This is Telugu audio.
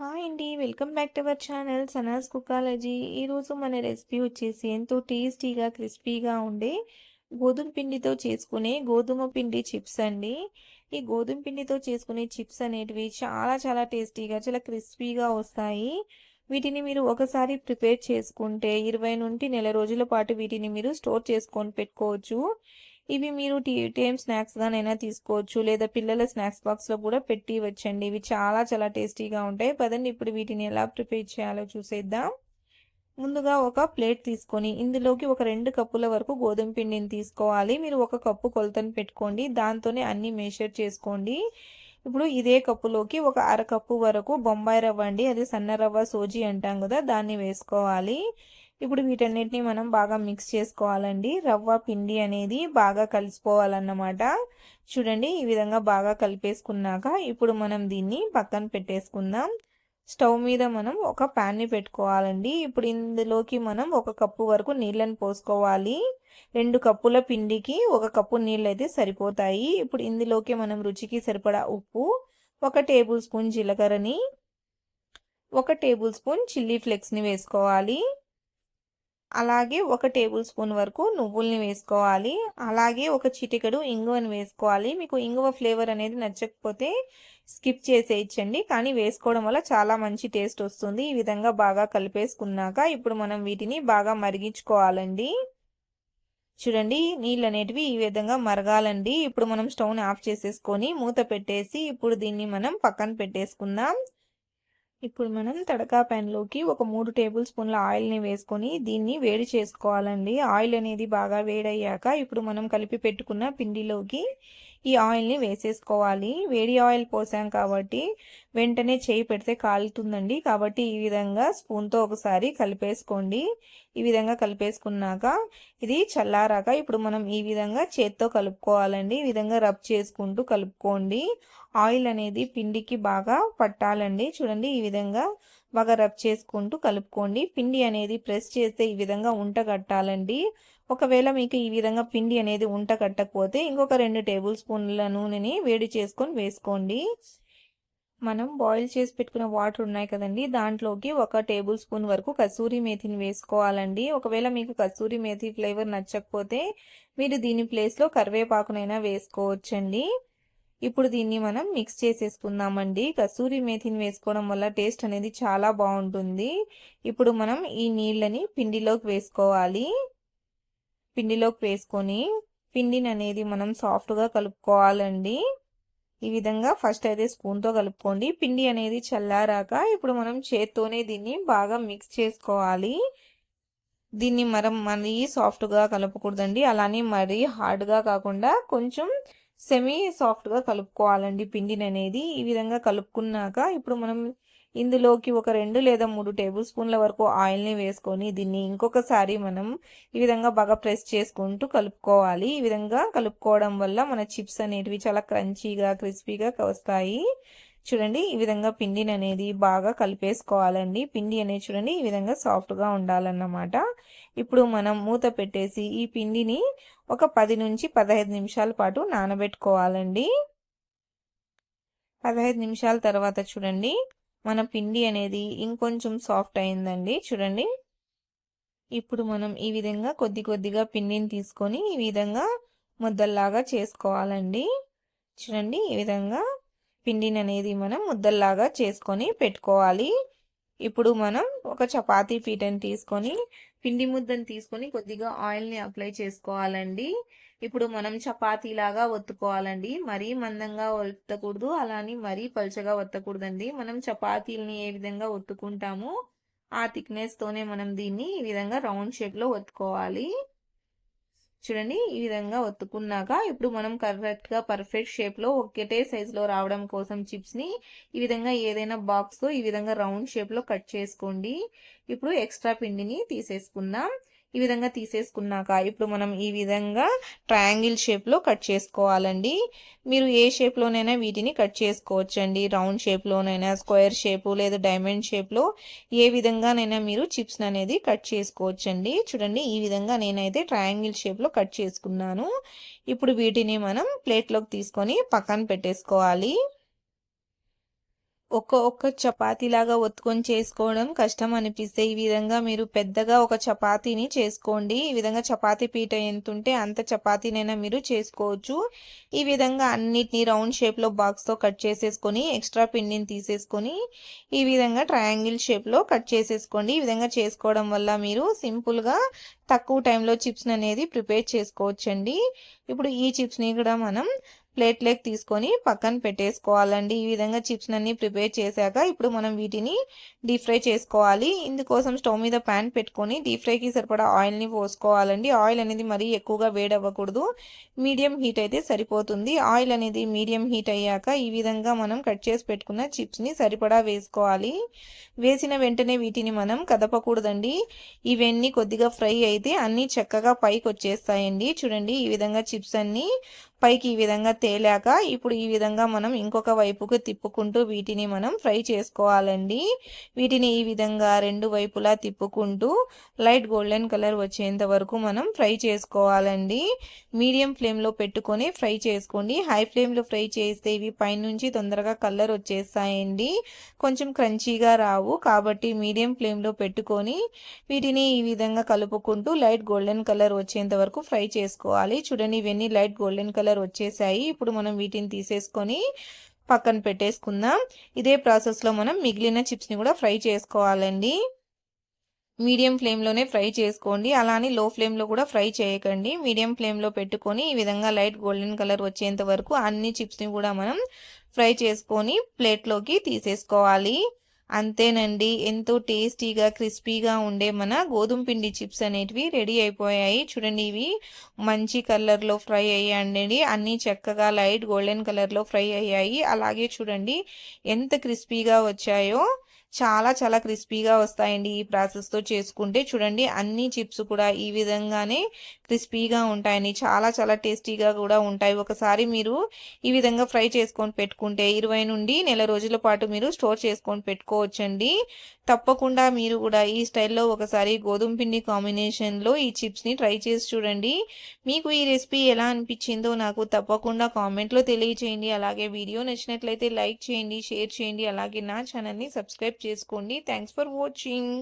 హాయ్ అండి. Welcome back to our channel Sanas కుకాలజీ. ఈరోజు మన రెసిపీ వచ్చేసి ఎంతో టేస్టీగా, క్రిస్పీగా ఉండే గోధుమ పిండితో చేసుకునే గోధుమ పిండి చిప్స్ అండి. ఈ గోధుమ పిండితో చేసుకునే చిప్స్ అనేటివి చాలా చాలా టేస్టీగా, చాలా క్రిస్పీగా వస్తాయి. వీటిని మీరు ఒకసారి ప్రిపేర్ చేసుకుంటే 20 నుండి నెల రోజుల పాటు వీటిని మీరు స్టోర్ చేసుకొని పెట్టుకోవచ్చు. ఇవి మీరు టీ టైమ్ స్నాక్స్‌గానైనా తీసుకోవచ్చు. లేదా పిల్లల స్నాక్స్ బాక్స్‌లో కూడా పెట్టి ఇవ్వచ్చండి. ఇవి చాలా చాలా టేస్టీగా ఉంటాయి. పదండి ఇప్పుడు వీటిని ఎలా ప్రిపేర్ చేయాలో చూసేద్దాం. ముందుగా ఒక ప్లేట్ తీసుకొని ఇందులోకి ఒక 2 కప్పుల వరకు గోధుమ పిండిని తీసుకోవాలి. మీరు ఒక కప్పు కొలతను పెట్టుకోండి. దాంతోనే అన్ని మెషర్ చేసుకోండి. ఇప్పుడు ఇదే కప్పులోకి ఒక అరకప్పు వరకు బొంబాయి రవ్వ అండి, అది సన్న రవ్వ సోజీ అంటాం కదా, దాన్ని వేసుకోవాలి. ఇప్పుడు వీటన్నిటిని మనం బాగా మిక్స్ చేసుకోవాలండి. రవ్వ పిండి అనేది బాగా కలిసిపోవాలన్నమాట. చూడండి, ఈ విధంగా బాగా కలిపేసుకున్నాక ఇప్పుడు మనం దీన్ని పక్కన పెట్టేసుకుందాం. స్టవ్ మీద మనం ఒక ప్యాన్ని పెట్టుకోవాలండి. ఇప్పుడు ఇందులోకి మనం ఒక కప్పు వరకు నీళ్ళని పోసుకోవాలి. 2 కప్పుల పిండికి 1 కప్పు నీళ్ళు అయితే సరిపోతాయి. ఇప్పుడు ఇందులోకి మనం రుచికి సరిపడా ఉప్పు, 1 టేబుల్ స్పూన్ జీలకర్రని, 1 టేబుల్ స్పూన్ చిల్లీ ఫ్లేక్స్ని వేసుకోవాలి. అలాగే 1 టేబుల్ స్పూన్ వరకు నువ్వుల్ని వేసుకోవాలి. అలాగే ఒక చిటికెడు ఇంగువని వేసుకోవాలి. మీకు ఇంగువ ఫ్లేవర్ అనేది నచ్చకపోతే స్కిప్ చేసేయచ్చండి, కానీ వేసుకోవడం వల్ల చాలా మంచి టేస్ట్ వస్తుంది. ఈ విధంగా బాగా కలిపేసుకున్నాక ఇప్పుడు మనం వీటిని బాగా మరిగించుకోవాలండి. చూడండి, నీళ్ళు అనేటివి ఈ విధంగా మరగాలండి. ఇప్పుడు మనం స్టవ్ని ఆఫ్ చేసేసుకొని మూత పెట్టేసి ఇప్పుడు దీన్ని మనం పక్కన పెట్టేసుకుందాం. ఇప్పుడు మనం తడకా ప్యాన్లోకి ఒక 3 టేబుల్ స్పూన్ల ఆయిల్ని వేసుకొని దీన్ని వేడి చేసుకోవాలండి. ఆయిల్ అనేది బాగా వేడయ్యాక ఇప్పుడు మనం కలిపి పెట్టుకున్న పిండిలోకి ఈ ఆయిల్ని వేసేసుకోవాలి. వేడి ఆయిల్ పోసాం కాబట్టి వెంటనే చేయి పెడితే కాలుతుందండి. కాబట్టి ఈ విధంగా స్పూన్తో ఒకసారి కలిపేసుకోండి. ఈ విధంగా కలిపేసుకున్నాక ఇది చల్లారాక ఇప్పుడు మనం ఈ విధంగా చేత్తో కలుపుకోవాలండి. ఈ విధంగా రబ్ చేసుకుంటూ కలుపుకోండి. ఆయిల్ అనేది పిండికి బాగా పట్టాలండి. చూడండి, ఈ విధంగా బాగా రబ్ చేసుకుంటూ కలుపుకోండి. పిండి అనేది ప్రెస్ చేస్తే ఈ విధంగా ఉంట కట్టాలండి. ఒకవేళ మీకు ఈ విధంగా పిండి అనేది ఉంట కట్టకపోతే ఇంకొక 2 టేబుల్ స్పూన్ల నూనెని వేడి చేసుకొని వేసుకోండి. మనం బాయిల్ చేసి పెట్టుకున్న వాటర్ ఉన్నాయి కదండి, దాంట్లోకి 1 టేబుల్ స్పూన్ వరకు కసూరి మేతిని వేసుకోవాలండి. ఒకవేళ మీకు కసూరి మేతి ఫ్లేవర్ నచ్చకపోతే మీరు దీని ప్లేస్లో కరివేపాకునైనా వేసుకోవచ్చండి. ఇప్పుడు దీన్ని మనం మిక్స్ చేసేసుకుందామండి. కసూరి మేతిని వేసుకోవడం వల్ల టేస్ట్ అనేది చాలా బాగుంటుంది. ఇప్పుడు మనం ఈ నీళ్ళని పిండిలోకి వేసుకోవాలి. పిండిలోకి వేసుకొని పిండిని అనేది మనం సాఫ్ట్గా కలుపుకోవాలండి. ఈ విధంగా ఫస్ట్ అయితే స్పూన్తో కలుపుకోండి. పిండి అనేది చల్లారాక ఇప్పుడు మనం చేత్తోనే దీన్ని బాగా మిక్స్ చేసుకోవాలి. దీన్ని మరీ సాఫ్ట్గా కలపకూడదండి, అలానే మరీ హార్డ్గా కాకుండా కొంచెం సెమీ సాఫ్ట్గా కలుపుకోవాలండి పిండిని అనేది. ఈ విధంగా కలుపుకున్నాక ఇప్పుడు మనం ఇందులోకి ఒక 2 లేదా 3 టేబుల్ స్పూన్ల వరకు ఆయిల్ని వేసుకొని దీన్ని ఇంకొకసారి మనం ఈ విధంగా బాగా ప్రెస్ చేసుకుంటూ కలుపుకోవాలి. ఈ విధంగా కలుపుకోవడం వల్ల మన చిప్స్ అనేటివి చాలా క్రంచీగా, క్రిస్పీగా వస్తాయి. చూడండి, ఈ విధంగా పిండిని అనేది బాగా కలిపేసుకోవాలండి. పిండి అనేది చూడండి ఈ విధంగా సాఫ్ట్గా ఉండాలన్నమాట. ఇప్పుడు మనం మూత పెట్టేసి ఈ పిండిని ఒక 10 నుంచి 15 నిమిషాల పాటు నానబెట్టుకోవాలండి. 15 నిమిషాల తర్వాత చూడండి మన పిండి అనేది ఇంకొంచెం సాఫ్ట్ అయిందండి. చూడండి, ఇప్పుడు మనం ఈ విధంగా కొద్ది కొద్దిగా పిండిని తీసుకొని ఈ విధంగా ముద్దల్లాగా చేసుకోవాలండి. చూడండి, ఈ విధంగా పిండిని అనేది మనం ముద్దల్లాగా చేసుకొని పెట్టుకోవాలి. ఇప్పుడు మనం ఒక చపాతీ పీటని తీసుకొని పిండి ముద్దను తీసుకొని కొద్దిగా ఆయిల్ని అప్లై చేసుకోవాలండి. ఇప్పుడు మనం చపాతీ లాగా ఒత్తుకోవాలండి. మరీ మందంగా ఒత్తకూడదు, అలానే మరీ పలుచగా ఒత్తకూడదండి. మనం చపాతీలని ఏ విధంగా ఒత్తుకుంటామో ఆ థిక్నెస్ తోనే మనం దీన్ని ఈ విధంగా రౌండ్ షేప్ లో ఒత్తుకోవాలి. చూడండి, ఈ విధంగా ఒత్తుకున్నాక ఇప్పుడు మనం కరెక్ట్గా పర్ఫెక్ట్ షేప్లో ఒకటే సైజులో రావడం కోసం చిప్స్ని ఈ విధంగా ఏదైనా బాక్స్తో ఈ విధంగా రౌండ్ షేప్లో కట్ చేసుకోండి. ఇప్పుడు ఎక్స్ట్రా పిండిని తీసేసుకుందాం. ఈ విధంగా తీసేసుకున్నాక ఇప్పుడు మనం ఈ విధంగా ట్రయాంగిల్ షేప్లో కట్ చేసుకోవాలండి. మీరు ఏ షేప్లోనైనా వీటిని కట్ చేసుకోవచ్చండి. రౌండ్ షేప్లోనైనా, స్క్వేర్ షేపు లేదా డైమండ్ షేప్లో ఏ విధంగానైనా మీరు చిప్స్ అనేది కట్ చేసుకోవచ్చండి. చూడండి, ఈ విధంగా నేనైతే ట్రయాంగిల్ షేప్లో కట్ చేసుకున్నాను. ఇప్పుడు వీటిని మనం ప్లేట్లోకి తీసుకొని పక్కన పెట్టేసుకోవాలి. ఒక్క చపాతీలాగా ఒత్తుకొని చేసుకోవడం కష్టం అనిపిస్తే ఈ విధంగా మీరు పెద్దగా ఒక చపాతీని చేసుకోండి. ఈ విధంగా చపాతీ పీట ఎంత ఉంటే అంత చపాతీనైనా మీరు చేసుకోవచ్చు. ఈ విధంగా అన్నిటిని రౌండ్ షేప్లో బాక్స్తో కట్ చేసేసుకొని ఎక్స్ట్రా పిండిని తీసేసుకొని ఈ విధంగా ట్రయాంగిల్ షేప్లో కట్ చేసేసుకోండి. ఈ విధంగా చేసుకోవడం వల్ల మీరు సింపుల్గా తక్కువ టైంలో చిప్స్ అనేది ప్రిపేర్ చేసుకోవచ్చండి. ఇప్పుడు ఈ చిప్స్ని కూడా మనం ప్లేట్లోకి తీసుకొని పక్కన పెట్టేసుకోవాలండి. ఈ విధంగా చిప్స్ అన్ని ప్రిపేర్ చేశాక ఇప్పుడు మనం వీటిని డీప్ ఫ్రై చేసుకోవాలి. ఇందుకోసం స్టవ్ మీద ప్యాన్ పెట్టుకొని డీప్ ఫ్రైకి సరిపడా ఆయిల్ని పోసుకోవాలండి. ఆయిల్ అనేది మరీ ఎక్కువగా వేడవ్వకూడదు, మీడియం హీట్ అయితే సరిపోతుంది. ఆయిల్ అనేది మీడియం హీట్ అయ్యాక ఈ విధంగా మనం కట్ చేసి పెట్టుకున్న చిప్స్ని సరిపడా వేసుకోవాలి. వేసిన వెంటనే వీటిని మనం కదపకూడదండి. ఇవన్నీ కొద్దిగా ఫ్రై అయితే అన్నీ చక్కగా పైకి వచ్చేస్తాయండి. చూడండి ఈ విధంగా చిప్స్ అన్నీ పైకి ఈ విధంగా తేలాక ఇప్పుడు ఈ విధంగా మనం ఇంకొక వైపుకు తిప్పుకుంటూ వీటిని మనం ఫ్రై చేసుకోవాలండి. వీటిని ఈ విధంగా రెండు వైపులా తిప్పుకుంటూ లైట్ గోల్డెన్ కలర్ వచ్చేంత వరకు మనం ఫ్రై చేసుకోవాలండి. మీడియం ఫ్లేమ్లో పెట్టుకొని ఫ్రై చేసుకోండి. హై ఫ్లేమ్లో ఫ్రై చేస్తే ఇవి పైనుంచి తొందరగా కలర్ వచ్చేస్తాయండి, కొంచెం క్రంచీగా రావు. కాబట్టి మీడియం ఫ్లేమ్లో పెట్టుకొని వీటిని ఈ విధంగా కలుపుకుంటూ లైట్ గోల్డెన్ కలర్ వచ్చేంత వరకు ఫ్రై చేసుకోవాలి. చూడండి ఇవన్నీ లైట్ గోల్డెన్ కలర్ వచ్చేసాయి. ఇప్పుడు మనం వీటిని తీసేసుకొని పక్కన పెట్టేసుకుందాం. ఇదే ప్రాసెస్లో మనం మిగిలిన చిప్స్ని కూడా ఫ్రై చేసుకోవాలండి. మీడియం ఫ్లేమ్లోనే ఫ్రై చేసుకోండి, అలానే లో ఫ్లేమ్లో కూడా ఫ్రై చేయకండి. మీడియం ఫ్లేమ్లో పెట్టుకొని ఈ విధంగా లైట్ గోల్డెన్ కలర్ వచ్చేంత వరకు అన్ని చిప్స్ని కూడా మనం ఫ్రై చేసుకొని ప్లేట్లోకి తీసేసుకోవాలి. అంతేనండి, ఎంతో టేస్టీగా క్రిస్పీగా ఉండే మన గోధుమ పిండి చిప్స్ అనేటివి రెడీ అయిపోయాయి. చూడండి ఇవి మంచి కలర్లో ఫ్రై అయ్యాయండి, అన్నీ చక్కగా లైట్ గోల్డెన్ కలర్లో ఫ్రై అయ్యాయి. అలాగే చూడండి ఎంత క్రిస్పీగా వచ్చాయో, చాలా చాలా క్రిస్పీగా వస్తాయండి ఈ ప్రాసెస్తో చేసుకుంటే. చూడండి అన్ని చిప్స్ కూడా ఈ విధంగానే క్రిస్పీగా ఉంటాయని, చాలా చాలా టేస్టీగా కూడా ఉంటాయి. ఒకసారి మీరు ఈ విధంగా ఫ్రై చేసుకొని పెట్టుకుంటే 20 నుండి నెల రోజుల పాటు మీరు స్టోర్ చేసుకొని పెట్టుకోవచ్చండి. తప్పకుండా మీరు కూడా ఈ స్టైల్లో ఒకసారి గోధుమ పిండి కాంబినేషన్లో ఈ చిప్స్ని ట్రై చేసి చూడండి. మీకు ఈ రెసిపీ ఎలా అనిపించిందో నాకు తప్పకుండా కామెంట్లో తెలియచేయండి. అలాగే వీడియో నచ్చినట్లయితే లైక్ చేయండి, షేర్ చేయండి, అలాగే నా ఛానల్ని సబ్స్క్రైబ్ చేసుకోండి. Thanks for watching.